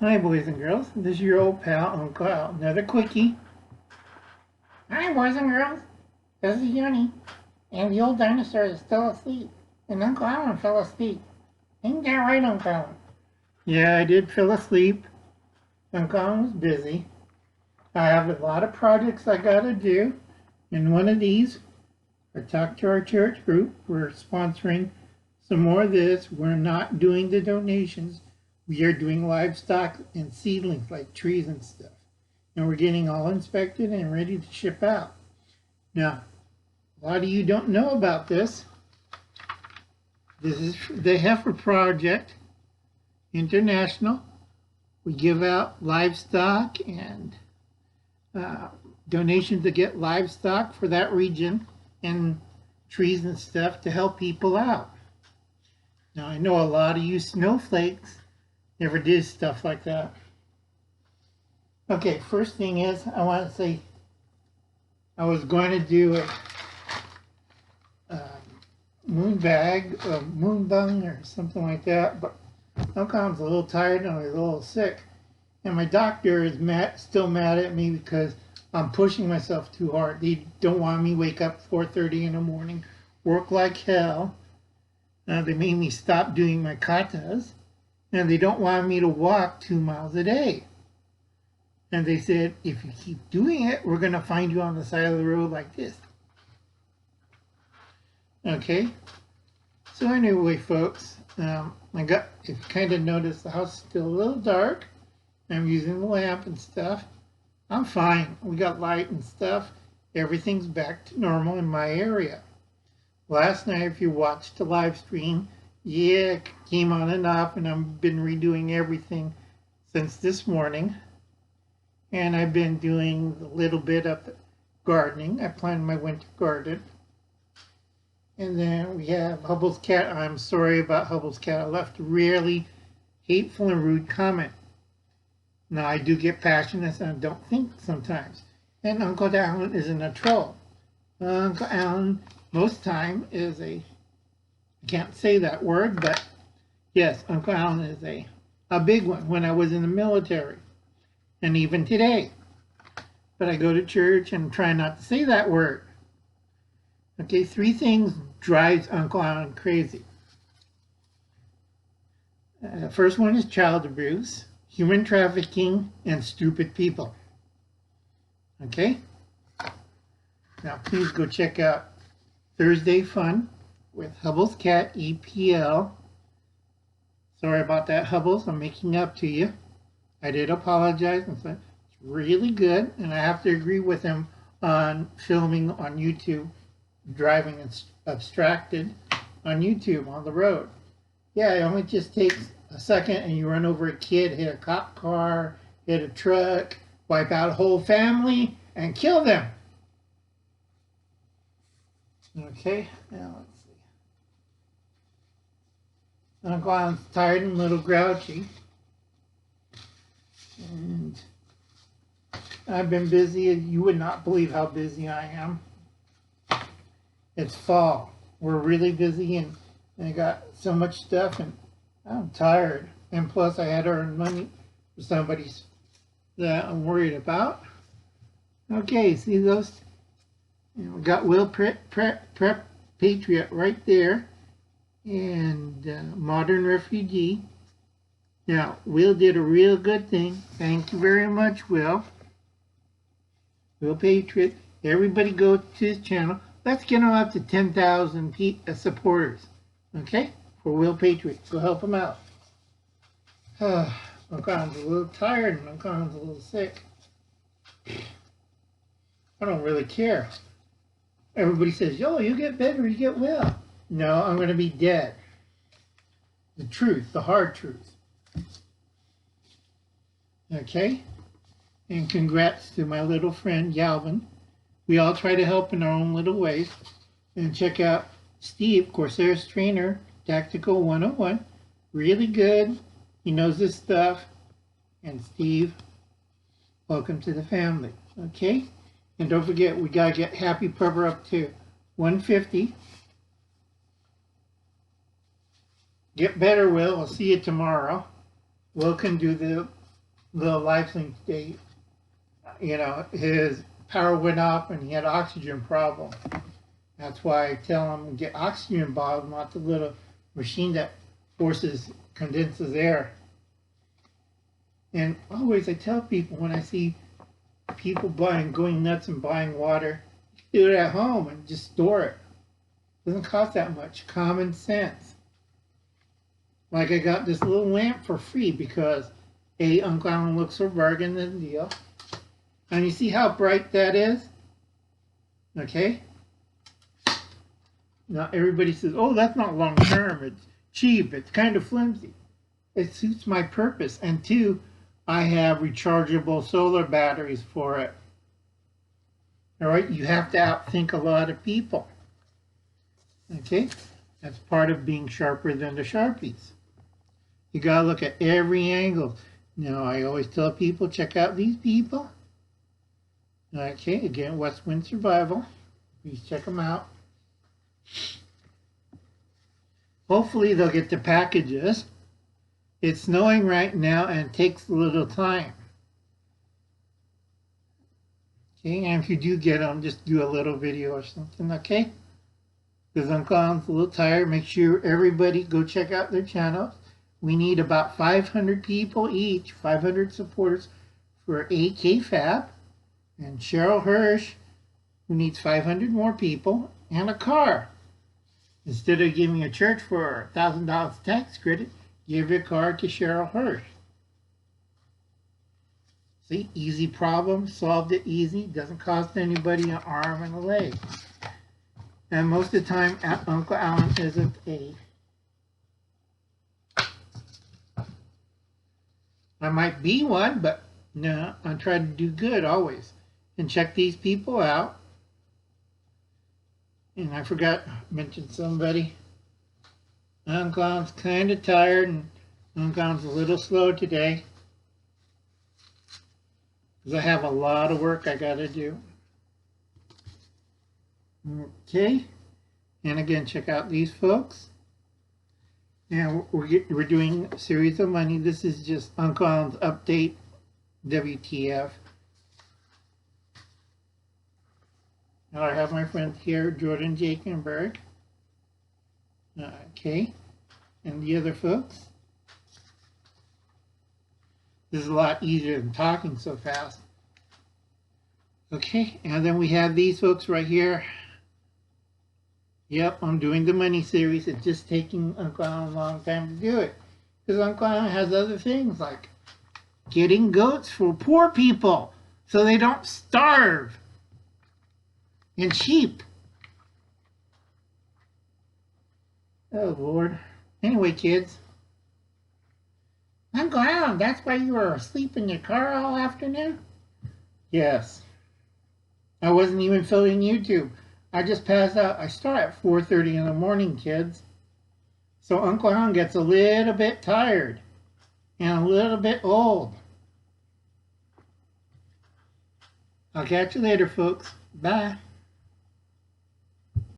Hi, boys and girls. This is your old pal, Uncle Al. Another quickie. Hi, boys and girls. This is Yoni. And the old dinosaur is still asleep. And Uncle Alan fell asleep. Ain't that right, Uncle Alan? Yeah, I did fell asleep. Uncle Alan was busy. I have a lot of projects I gotta do. And one of these, I talked to our church group. We're sponsoring some more of this. We're not doing the donations. We are doing livestock and seedlings like trees and stuff. And we're getting all inspected and ready to ship out. Now, a lot of you don't know about this. This is the Heifer Project International. We give out livestock and donations to get livestock for that region and trees and stuff to help people out. Now, I know a lot of you snowflakes never did stuff like that. Okay, first thing is I want to say I was going to do a moon bag, or moon bung or something like that, but Uncle Tom's a little tired and I was a little sick. And my doctor is still mad at me because I'm pushing myself too hard. They don't want me to wake up 4:30 in the morning, work like hell. They made me stop doing my katas. And they don't want me to walk 2 miles a day. And they said, if you keep doing it, we're going to find you on the side of the road like this. Okay. So anyway, folks, if you kind of notice, the house is still a little dark. I'm using the lamp and stuff. I'm fine. We got light and stuff. Everything's back to normal in my area. Last night, if you watched the live stream, yeah, it came on and off, and I've been redoing everything since this morning. And I've been doing a little bit of gardening. I planted my winter garden. And then we have Hubble's cat. I'm sorry about Hubble's cat. I left a really hateful and rude comment. Now, I do get passionate and I don't think sometimes. And Uncle Alan isn't a troll. Uncle Alan, most time, is I can't say that word, but yes, Uncle Alan is a big one when I was in the military, and even today. But I go to church and try not to say that word. Okay, 3 things drives Uncle Alan crazy. The first one is child abuse, human trafficking, and stupid people. Okay? Now, please go check out Thursday Fun with Hubble's Cat EPL. Sorry about that, Hubbles. I'm making up to you. I did apologize and said it's really good, and I have to agree with him on filming on YouTube, driving abstracted on YouTube on the road. Yeah, it only just takes a second and you run over a kid, hit a cop car, hit a truck, wipe out a whole family, and kill them. Okay, now let's see. Uncle Alan's tired and a little grouchy. And I've been busy. You would not believe how busy I am. It's fall. We're really busy and I got so much stuff and I'm tired. And plus I had to earn money for somebody that I'm worried about. Okay, see those? We got Will Prep Patriot right there. And Modern Refugee. Now, Will did a real good thing. Thank you very much, Will. Will Patriot. Everybody go to his channel. Let's get him up to 10,000 supporters. Okay? For Will Patriot. Go help him out. Uncle Alan's a little tired and Uncle Alan's a little sick. I don't really care. Everybody says, yo, you get better, you get well. No, I'm going to be dead. The truth, the hard truth. Okay? And congrats to my little friend, Yalvin. We all try to help in our own little ways. And check out Steve, Corsair's trainer, Tactical 101. Really good. He knows his stuff. And Steve, welcome to the family. Okay? And don't forget, we got to get Happy Pupper up to 150. Get better, Will. I'll see you tomorrow. Will can do the little life link today, his power went off and he had oxygen problem. That's why I tell him get oxygen bottle, not the little machine that condenses air. And always I tell people when I see people going nuts and buying water, do it at home and just store it. Doesn't cost that much. Common sense. Like I got this little lamp for free because Uncle Alan looks for bargain and deal. And you see how bright that is? Okay? Now everybody says, oh, that's not long term. It's cheap. It's kind of flimsy. It suits my purpose. And two, I have rechargeable solar batteries for it. All right? You have to outthink a lot of people. Okay? That's part of being sharper than the Sharpies. You got to look at every angle. Now, I always tell people, check out these people. Okay, again, West Wind Survival. Please check them out. Hopefully, they'll get the packages. It's snowing right now and it takes a little time. Okay, and if you do get them, just do a little video or something, okay? Because Uncle Alan's a little tired. Make sure everybody go check out their channels. We need about 500 people each, 500 supporters for AK Fab. And Cheryl Hirsch, who needs 500 more people, and a car. Instead of giving a church for $1,000 tax credit, give your car to Cheryl Hirsch. See, easy problem, solved it easy, doesn't cost anybody an arm and a leg. And most of the time, Uncle Alan isn't I might be one, but no, I try to do good always. And check these people out. And I forgot to mention somebody. Uncle Alan's kind of tired, and Uncle Alan's a little slow today. Because I have a lot of work I got to do. Okay. And again, check out these folks. Now we're doing a series of money. This is just Uncle Alan's update, WTF. Now I have my friends here, Jordan Jakenberg. Okay. And the other folks. This is a lot easier than talking so fast. Okay, and then we have these folks right here. Yep, I'm doing the money series. It's just taking Uncle Alan a long time to do it. Because Uncle Alan has other things like getting goats for poor people so they don't starve. And sheep. Oh, Lord. Anyway, kids. Uncle Alan, that's why you were asleep in your car all afternoon? Yes. I wasn't even filming YouTube. I just passed out. I start at 4:30 in the morning, kids. So Uncle Alan gets a little bit tired and a little bit old. I'll catch you later, folks. Bye.